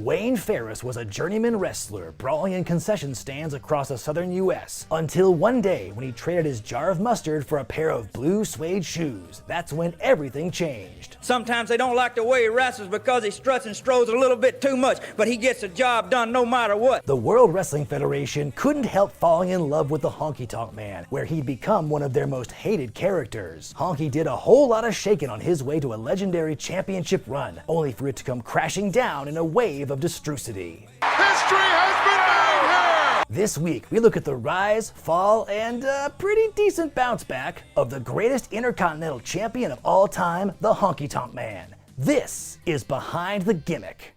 Wayne Ferris was a journeyman wrestler brawling in concession stands across the southern U.S. until one day when he traded his jar of mustard for a pair of blue suede shoes. That's when everything changed. Sometimes they don't like the way he wrestles because he struts and strolls a little bit too much, but he gets the job done no matter what. The World Wrestling Federation couldn't help falling in love with the Honky Tonk Man, where he'd become one of their most hated characters. Honky did a whole lot of shaking on his way to a legendary championship run, only for it to come crashing down in a wave of destrucity. History has been made here! This week, we look at the rise, fall, and a pretty decent bounce back of the greatest Intercontinental champion of all time, the Honky Tonk Man. This is Behind the Gimmick.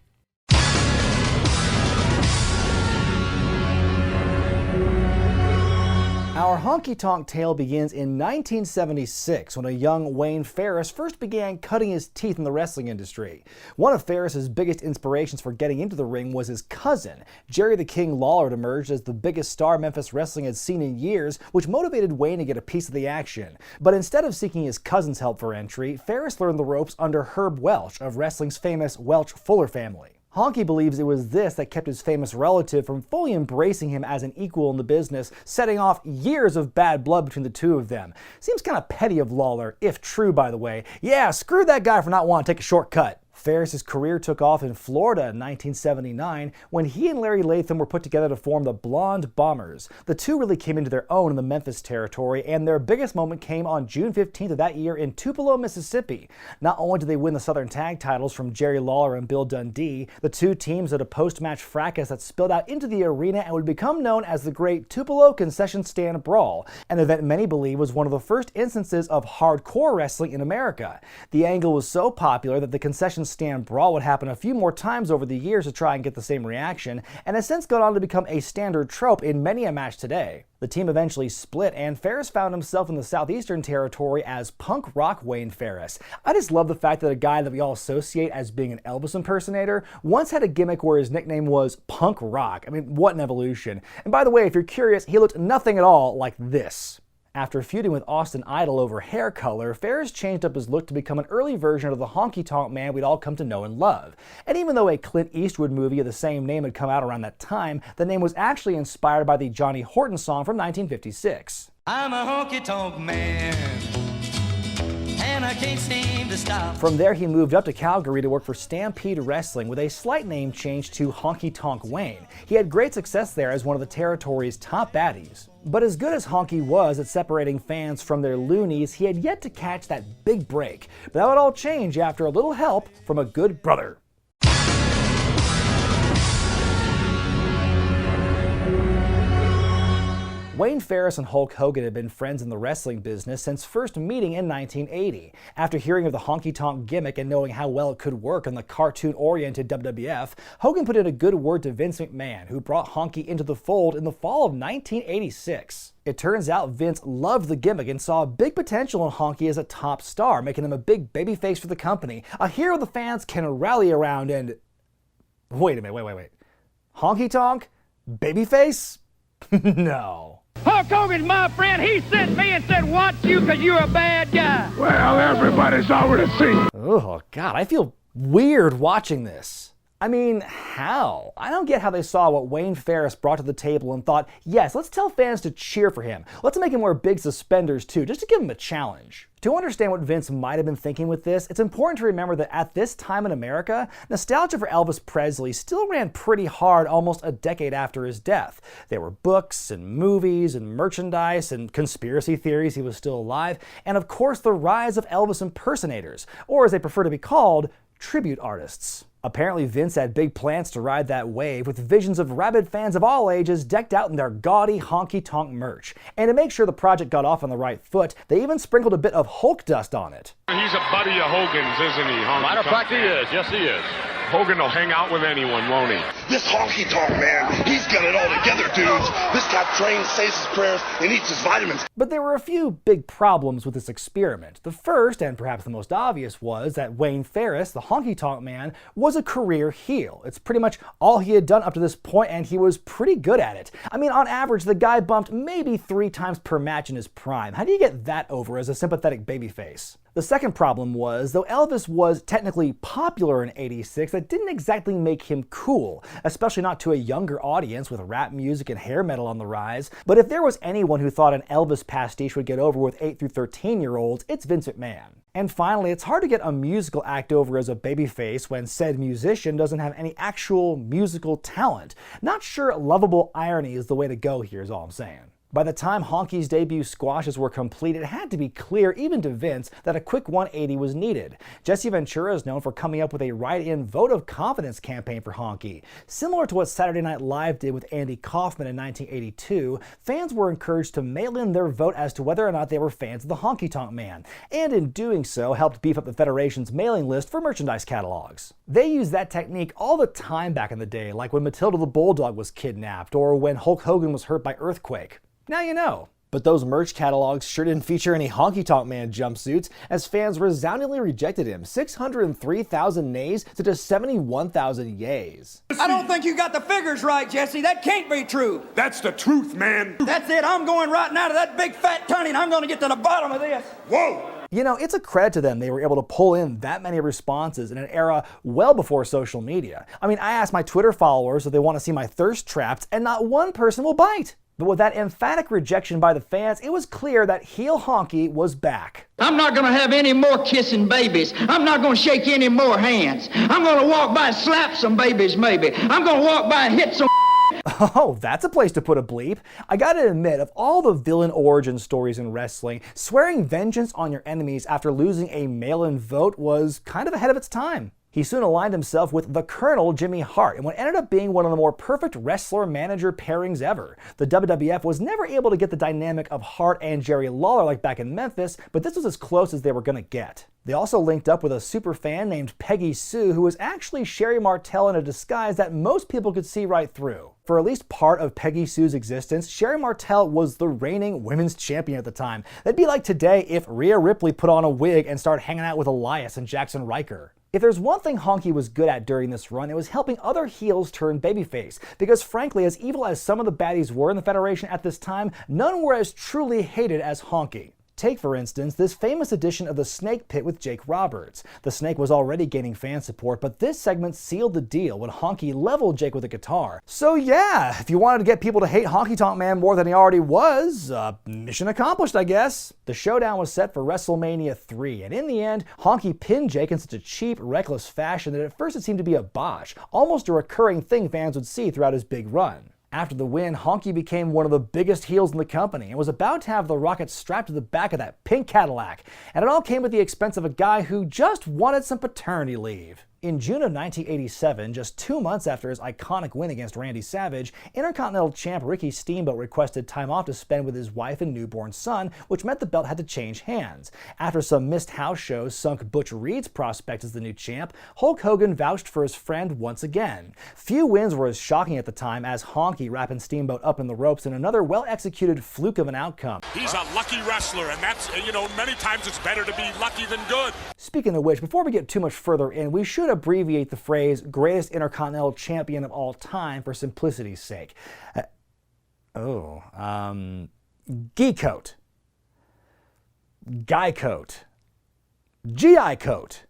Our honky tonk tale begins in 1976 when a young Wayne Ferris first began cutting his teeth in the wrestling industry. One of Ferris's biggest inspirations for getting into the ring was his cousin. Jerry the King Lawler had emerged as the biggest star Memphis wrestling had seen in years, which motivated Wayne to get a piece of the action. But instead of seeking his cousin's help for entry, Ferris learned the ropes under Herb Welch of wrestling's famous Welch-Fuller family. Honky believes it was this that kept his famous relative from fully embracing him as an equal in the business, setting off years of bad blood between the two of them. Seems kind of petty of Lawler, if true by the way. Yeah, screw that guy for not wanting to take a shortcut. Ferris's career took off in Florida in 1979 when he and Larry Latham were put together to form the Blonde Bombers. The two really came into their own in the Memphis territory, and their biggest moment came on June 15th of that year in Tupelo, Mississippi. Not only did they win the Southern Tag titles from Jerry Lawler and Bill Dundee, the two teams had a post-match fracas that spilled out into the arena and would become known as the Great Tupelo Concession Stand Brawl, an event many believe was one of the first instances of hardcore wrestling in America. The angle was so popular that the concession stand brawl would happen a few more times over the years to try and get the same reaction, and has since gone on to become a standard trope in many a match today. The team eventually split, and Ferris found himself in the Southeastern Territory as Punk Rock Wayne Ferris. I just love the fact that a guy that we all associate as being an Elvis impersonator once had a gimmick where his nickname was Punk Rock. I mean, what an evolution. And by the way, if you're curious, he looked nothing at all like this. After feuding with Austin Idol over hair color, Ferris changed up his look to become an early version of the Honky Tonk Man we'd all come to know and love. And even though a Clint Eastwood movie of the same name had come out around that time, the name was actually inspired by the Johnny Horton song from 1956. I'm a honky tonk man, and I can't seem to stop. From there, he moved up to Calgary to work for Stampede Wrestling with a slight name change to Honky Tonk Wayne. He had great success there as one of the territory's top baddies. But as good as Honky was at separating fans from their loonies, he had yet to catch that big break. But that would all change after a little help from a good brother. Wayne Ferris and Hulk Hogan had been friends in the wrestling business since first meeting in 1980. After hearing of the honky tonk gimmick and knowing how well it could work in the cartoon-oriented WWF, Hogan put in a good word to Vince McMahon, who brought Honky into the fold in the fall of 1986. It turns out Vince loved the gimmick and saw big potential in Honky as a top star, making him a big babyface for the company, a hero the fans can rally around and... Wait a minute, wait. Honky Tonk? Babyface? No. Hulk Hogan's my friend. He sent me and said, watch you because you're a bad guy. Well, everybody's already seen. Oh, God, I feel weird watching this. I mean, how? I don't get how they saw what Wayne Ferris brought to the table and thought, yes, let's tell fans to cheer for him. Let's make him wear big suspenders too, just to give him a challenge. To understand what Vince might have been thinking with this, it's important to remember that at this time in America, nostalgia for Elvis Presley still ran pretty hard almost a decade after his death. There were books and movies and merchandise and conspiracy theories he was still alive, and of course the rise of Elvis impersonators, or as they prefer to be called, tribute artists. Apparently Vince had big plans to ride that wave with visions of rabid fans of all ages decked out in their gaudy honky tonk merch. And to make sure the project got off on the right foot, they even sprinkled a bit of Hulk dust on it. He's a buddy of Hogan's, isn't he? Matter of fact, he is. Yes, he is. Hogan will hang out with anyone, won't he? This Honky Tonk Man, he's got it all together, dudes. This guy trains, says his prayers, and eats his vitamins. But there were a few big problems with this experiment. The first, and perhaps the most obvious, was that Wayne Ferris, the Honky Tonk Man, was a career heel. It's pretty much all he had done up to this point, and he was pretty good at it. I mean, on average, the guy bumped maybe 3 times per match in his prime. How do you get that over as a sympathetic babyface? The second problem was, though Elvis was technically popular in '86, that didn't exactly make him cool, especially not to a younger audience with rap music and hair metal on the rise. But if there was anyone who thought an Elvis pastiche would get over with 8 through 13-year-olds, it's Vince McMahon. And finally, it's hard to get a musical act over as a babyface when said musician doesn't have any actual musical talent. Not sure lovable irony is the way to go here, is all I'm saying. By the time Honky's debut squashes were complete, it had to be clear, even to Vince, that a quick 180 was needed. Jesse Ventura is known for coming up with a write-in vote of confidence campaign for Honky. Similar to what Saturday Night Live did with Andy Kaufman in 1982, fans were encouraged to mail in their vote as to whether or not they were fans of the Honky Tonk Man, and in doing so helped beef up the Federation's mailing list for merchandise catalogs. They used that technique all the time back in the day, like when Matilda the Bulldog was kidnapped, or when Hulk Hogan was hurt by earthquake. Now you know. But those merch catalogs sure didn't feature any Honky Tonk Man jumpsuits, as fans resoundingly rejected him. 603,000 nays to just 71,000 yays. I don't think you got the figures right, Jesse. That can't be true. That's the truth, man. That's it. I'm going right now to that big fat tunny, and I'm going to get to the bottom of this. Whoa! You know, it's a credit to them they were able to pull in that many responses in an era well before social media. I mean, I asked my Twitter followers if they want to see my thirst traps, and not one person will bite. But with that emphatic rejection by the fans, it was clear that heel Honky was back. I'm not going to have any more kissing babies. I'm not going to shake any more hands. I'm going to walk by and slap some babies, maybe. I'm going to walk by and hit some. Oh, that's a place to put a bleep. I gotta admit, of all the villain origin stories in wrestling, swearing vengeance on your enemies after losing a mail-in vote was kind of ahead of its time. He soon aligned himself with the Colonel Jimmy Hart in what ended up being one of the more perfect wrestler-manager pairings ever. The WWF was never able to get the dynamic of Hart and Jerry Lawler like back in Memphis, but this was as close as they were gonna get. They also linked up with a superfan named Peggy Sue, who was actually Sherry Martel in a disguise that most people could see right through. For at least part of Peggy Sue's existence, Sherry Martel was the reigning women's champion at the time. That'd be like today if Rhea Ripley put on a wig and started hanging out with Elias and Jackson Riker. If there's one thing Honky was good at during this run, it was helping other heels turn babyface, because frankly, as evil as some of the baddies were in the Federation at this time, none were as truly hated as Honky. Take, for instance, this famous edition of the Snake Pit with Jake Roberts. The Snake was already gaining fan support, but this segment sealed the deal when Honky leveled Jake with a guitar. So yeah, if you wanted to get people to hate Honky Tonk Man more than he already was, mission accomplished, I guess. The showdown was set for WrestleMania 3, and in the end, Honky pinned Jake in such a cheap, reckless fashion that at first it seemed to be a botch, almost a recurring thing fans would see throughout his big run. After the win, Honky became one of the biggest heels in the company and was about to have the Rocket strapped to the back of that pink Cadillac. And it all came at the expense of a guy who just wanted some paternity leave. In June of 1987, just 2 months after his iconic win against Randy Savage, Intercontinental champ Ricky Steamboat requested time off to spend with his wife and newborn son, which meant the belt had to change hands. After some missed house shows sunk Butch Reed's prospect as the new champ, Hulk Hogan vouched for his friend once again. Few wins were as shocking at the time as Honky wrapping Steamboat up in the ropes in another well-executed fluke of an outcome. He's a lucky wrestler, and that's, many times it's better to be lucky than good. Speaking of which, before we get too much further in, we should abbreviate the phrase greatest Intercontinental champion of all time for simplicity's sake. G-coat. Guy coat. GI coat.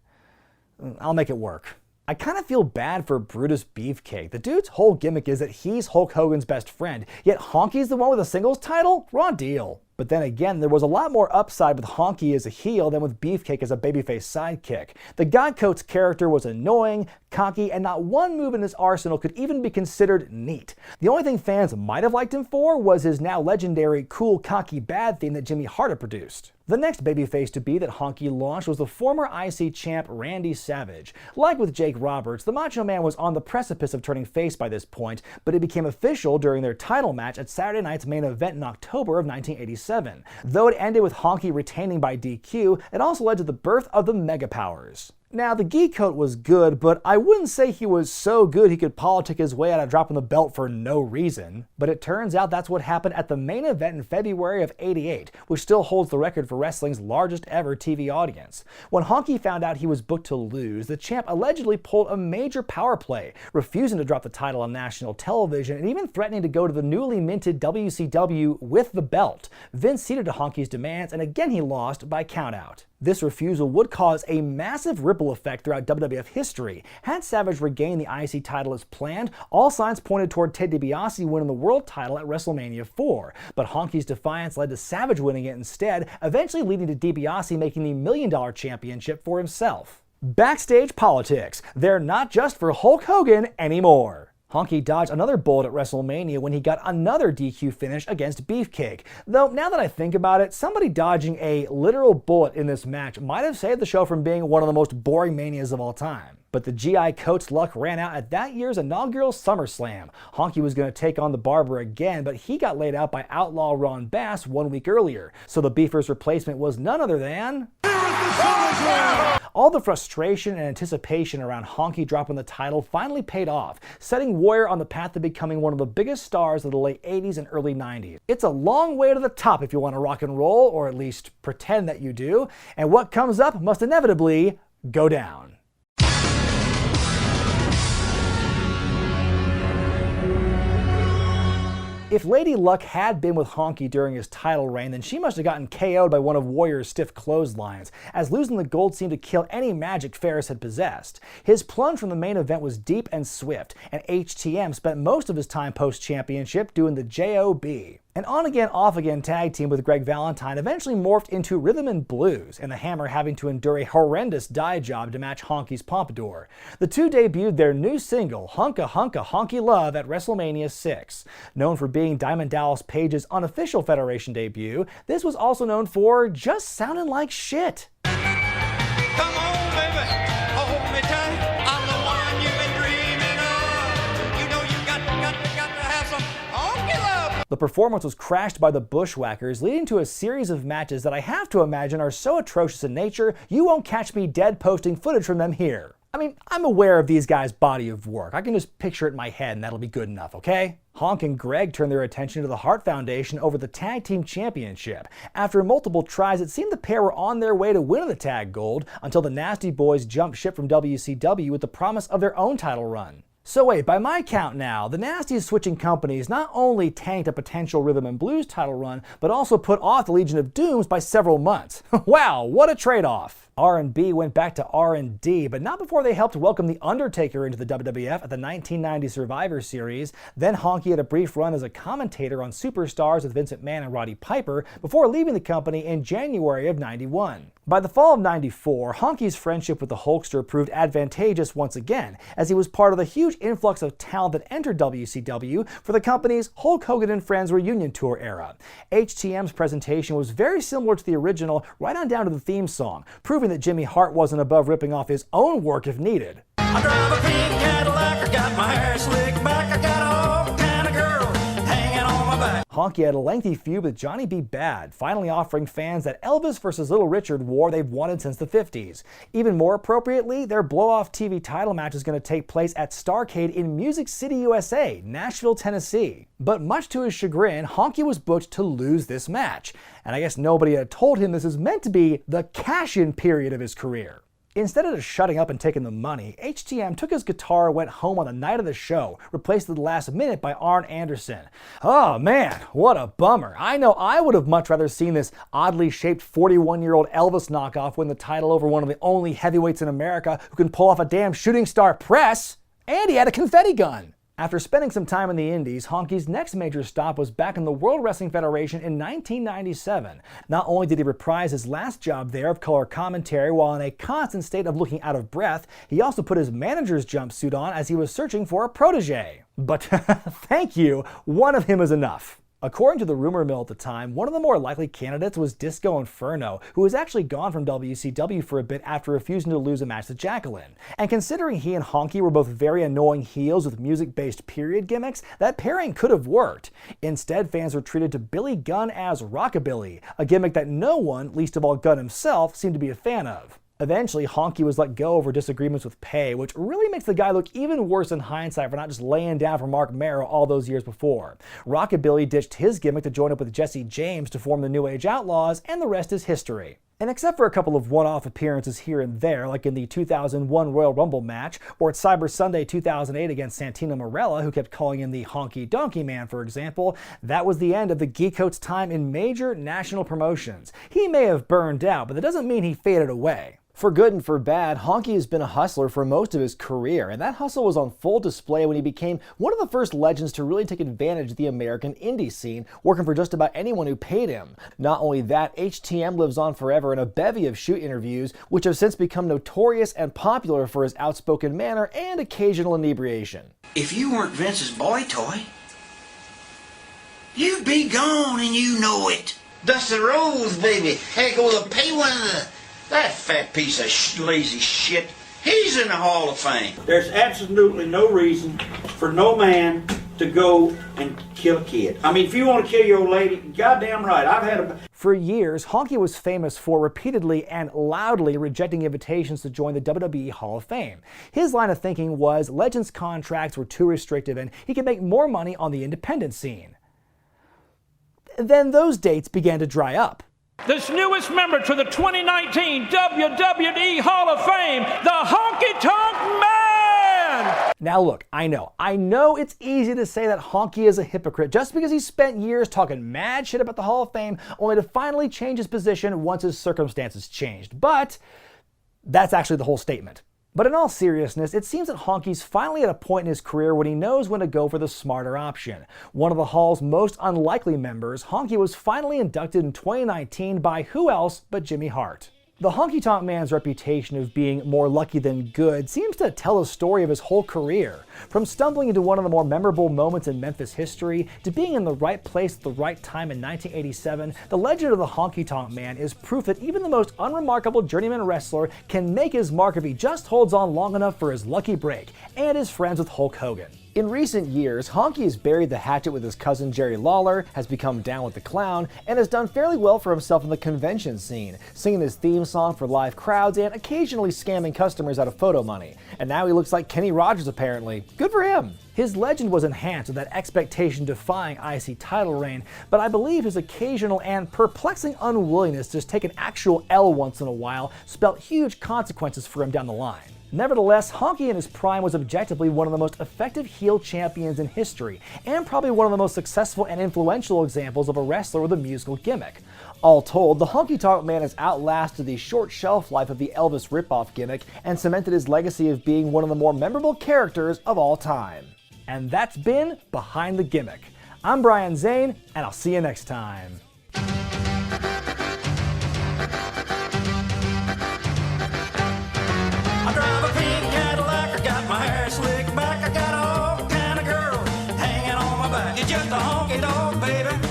I'll make it work. I kind of feel bad for Brutus Beefcake. The dude's whole gimmick is that he's Hulk Hogan's best friend, yet Honky's the one with a singles title? Raw deal. But then again, there was a lot more upside with Honky as a heel than with Beefcake as a babyface sidekick. The Guy Coat's character was annoying, cocky, and not one move in his arsenal could even be considered neat. The only thing fans might have liked him for was his now legendary cool, cocky, bad theme that Jimmy Hart had produced. The next babyface to be that Honky launched was the former IC champ Randy Savage. Like with Jake Roberts, the Macho Man was on the precipice of turning face by this point, but it became official during their title match at Saturday Night's main event in October of 1987. Though it ended with Honky retaining by DQ, it also led to the birth of the Mega Powers. Now, the gi coat was good, but I wouldn't say he was so good he could politic his way out of dropping the belt for no reason. But it turns out that's what happened at the main event in February of '88, which still holds the record for wrestling's largest ever TV audience. When Honky found out he was booked to lose, the champ allegedly pulled a major power play, refusing to drop the title on national television and even threatening to go to the newly minted WCW with the belt. Vince ceded to Honky's demands, and again he lost by countout. This refusal would cause a massive ripple effect throughout WWF history. Had Savage regained the IC title as planned, all signs pointed toward Ted DiBiase winning the world title at WrestleMania 4. But Honky's defiance led to Savage winning it instead, eventually leading to DiBiase making the $1 Million Championship for himself. Backstage politics. They're not just for Hulk Hogan anymore. Honky dodged another bullet at WrestleMania when he got another DQ finish against Beefcake. Though, now that I think about it, somebody dodging a literal bullet in this match might have saved the show from being one of the most boring manias of all time. But the GI coat's luck ran out at that year's inaugural SummerSlam. Honky was going to take on the Barber again, but he got laid out by Outlaw Ron Bass 1 week earlier. So the Beefer's replacement was none other than... All the frustration and anticipation around Honky dropping the title finally paid off, setting Warrior on the path to becoming one of the biggest stars of the late 80s and early 90s. It's a long way to the top if you want to rock and roll, or at least pretend that you do, and what comes up must inevitably go down. If Lady Luck had been with Honky during his title reign, then she must have gotten KO'd by one of Warrior's stiff clotheslines, as losing the gold seemed to kill any magic Ferris had possessed. His plunge from the main event was deep and swift, and HTM spent most of his time post-championship doing the JOB. An on-again, off-again tag team with Greg Valentine eventually morphed into Rhythm and Blues, and the Hammer having to endure a horrendous dye job to match Honky's pompadour. The two debuted their new single, Hunka Hunka Honky Love, at WrestleMania 6. Known for being Diamond Dallas Page's unofficial Federation debut, this was also known for just sounding like shit. Come on, baby, hold me tight. I'm the one you've been dreaming of. You know you got to have some honky love. The performance was crashed by the Bushwhackers, leading to a series of matches that I have to imagine are so atrocious in nature, you won't catch me dead posting footage from them here. I mean, I'm aware of these guys' body of work. I can just picture it in my head and that'll be good enough, okay? Honk and Greg turned their attention to the Hart Foundation over the Tag Team Championship. After multiple tries, it seemed the pair were on their way to winning the tag gold until the Nasty Boys jumped ship from WCW with the promise of their own title run. So wait, by my count now, the Nasties switching companies not only tanked a potential Rhythm and Blues title run, but also put off the Legion of Dooms by several months. Wow, what a trade-off! R&B went back to R&D, but not before they helped welcome The Undertaker into the WWF at the 1990 Survivor Series. Then Honky had a brief run as a commentator on Superstars with Vince McMahon and Roddy Piper before leaving the company in January of '91. By the fall of '94, Honky's friendship with the Hulkster proved advantageous once again, as he was part of the huge influx of talent that entered WCW for the company's Hulk Hogan and Friends reunion tour era. HTM's presentation was very similar to the original, right on down to the theme song, proving that Jimmy Hart wasn't above ripping off his own work if needed. I drive a pink Cadillac, I got my hair slicked back, I got all kind of girls hanging on my back. Honky had a lengthy feud with Johnny B. Bad, finally offering fans that Elvis vs. Little Richard war they've wanted since the 50s. Even more appropriately, their blow-off TV title match is going to take place at Starrcade in Music City, USA, Nashville, Tennessee. But much to his chagrin, Honky was booked to lose this match. And I guess nobody had told him this is meant to be the cash-in period of his career. Instead of just shutting up and taking the money, HTM took his guitar and went home on the night of the show, replaced at the last minute by Arn Anderson. Oh man, what a bummer. I know I would have much rather seen this oddly shaped 41-year-old Elvis knockoff win the title over one of the only heavyweights in America who can pull off a damn shooting star press, and he had a confetti gun. After spending some time in the Indies, Honky's next major stop was back in the World Wrestling Federation in 1997. Not only did he reprise his last job there of color commentary while in a constant state of looking out of breath, he also put his manager's jumpsuit on as he was searching for a protege. But thank you, one of him is enough. According to the rumor mill at the time, one of the more likely candidates was Disco Inferno, who was actually gone from WCW for a bit after refusing to lose a match to Jacqueline. And considering he and Honky were both very annoying heels with music-based period gimmicks, that pairing could have worked. Instead, fans were treated to Billy Gunn as Rockabilly, a gimmick that no one, least of all Gunn himself, seemed to be a fan of. Eventually, Honky was let go over disagreements with pay, which really makes the guy look even worse in hindsight for not just laying down for Mark Merrow all those years before. Rockabilly ditched his gimmick to join up with Jesse James to form the New Age Outlaws, and the rest is history. And except for a couple of one-off appearances here and there, like in the 2001 Royal Rumble match, or at Cyber Sunday 2008 against Santino Marella, who kept calling him the Honky Tonk Man, for example, that was the end of the Geekcoat's time in major national promotions. He may have burned out, but that doesn't mean he faded away. For good and for bad, Honky has been a hustler for most of his career, and that hustle was on full display when he became one of the first legends to really take advantage of the American indie scene, working for just about anyone who paid him. Not only that, HTM lives on forever in a bevy of shoot interviews, which have since become notorious and popular for his outspoken manner and occasional inebriation. If you weren't Vince's boy toy, you'd be gone and you know it. Dustin Rhodes, baby. Heck, we'll pay one of the... That fat piece of lazy shit, he's in the Hall of Fame. There's absolutely no reason for no man to go and kill a kid. I mean, if you want to kill your old lady, goddamn right. I've had a... For years, Honky was famous for repeatedly and loudly rejecting invitations to join the WWE Hall of Fame. His line of thinking was legends' contracts were too restrictive and he could make more money on the independent scene. Then those dates began to dry up. This newest member to the 2019 WWE Hall of Fame, the Honky Tonk Man! Now look, I know it's easy to say that Honky is a hypocrite just because he spent years talking mad shit about the Hall of Fame only to finally change his position once his circumstances changed. But that's actually the whole statement. But in all seriousness, it seems that Honky's finally at a point in his career when he knows when to go for the smarter option. One of the Hall's most unlikely members, Honky was finally inducted in 2019 by who else but Jimmy Hart. The Honky Tonk Man's reputation of being more lucky than good seems to tell the story of his whole career. From stumbling into one of the more memorable moments in Memphis history, to being in the right place at the right time in 1987, the legend of the Honky Tonk Man is proof that even the most unremarkable journeyman wrestler can make his mark if he just holds on long enough for his lucky break, and is friends with Hulk Hogan. In recent years, Honky has buried the hatchet with his cousin Jerry Lawler, has become down with the clown, and has done fairly well for himself in the convention scene, singing his theme song for live crowds and occasionally scamming customers out of photo money. And now he looks like Kenny Rogers apparently. Good for him! His legend was enhanced with that expectation-defying IC title reign, but I believe his occasional and perplexing unwillingness to just take an actual L once in a while spelt huge consequences for him down the line. Nevertheless, Honky in his prime was objectively one of the most effective heel champions in history, and probably one of the most successful and influential examples of a wrestler with a musical gimmick. All told, the Honky Tonk Man has outlasted the short shelf life of the Elvis ripoff gimmick and cemented his legacy of being one of the more memorable characters of all time. And that's been Behind the Gimmick. I'm Brian Zane, and I'll see you next time. Slick back, I got all kind of girls hanging on my back. It's just a honky tonk, baby.